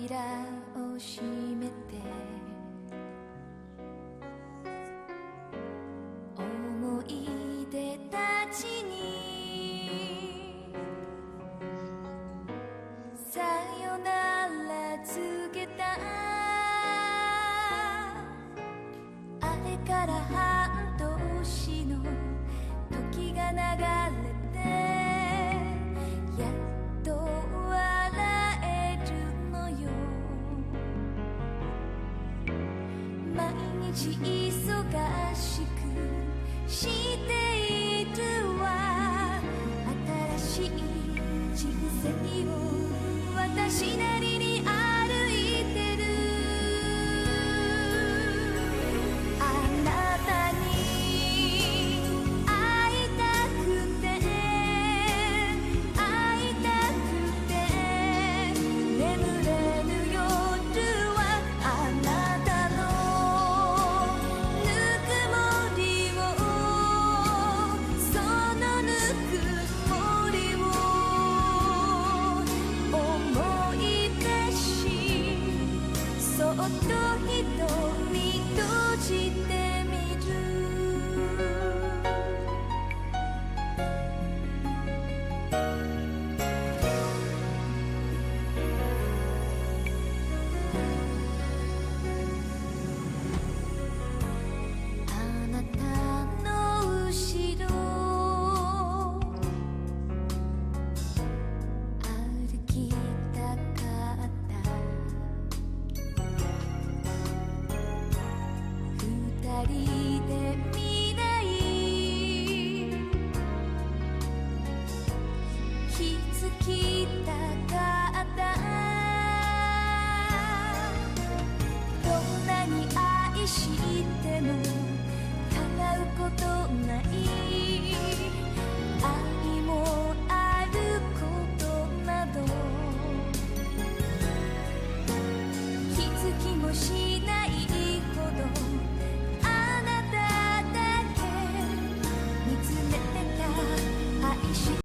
扉を閉めて思い出たちにさよなら告げた。あれから半年の時が流れてやっと笑えるのよ。毎日忙しくしているわ。新しい人生を私なりに歩いてる。あなたに会いたくて会いたくて眠れぬ夜はあなたのぬくもりをそのぬくもりを思い出しそっと瞳閉じてみる。あなたの後ろ歩きたかった。二人で未来築きたかった。どんなに愛しても叶うことない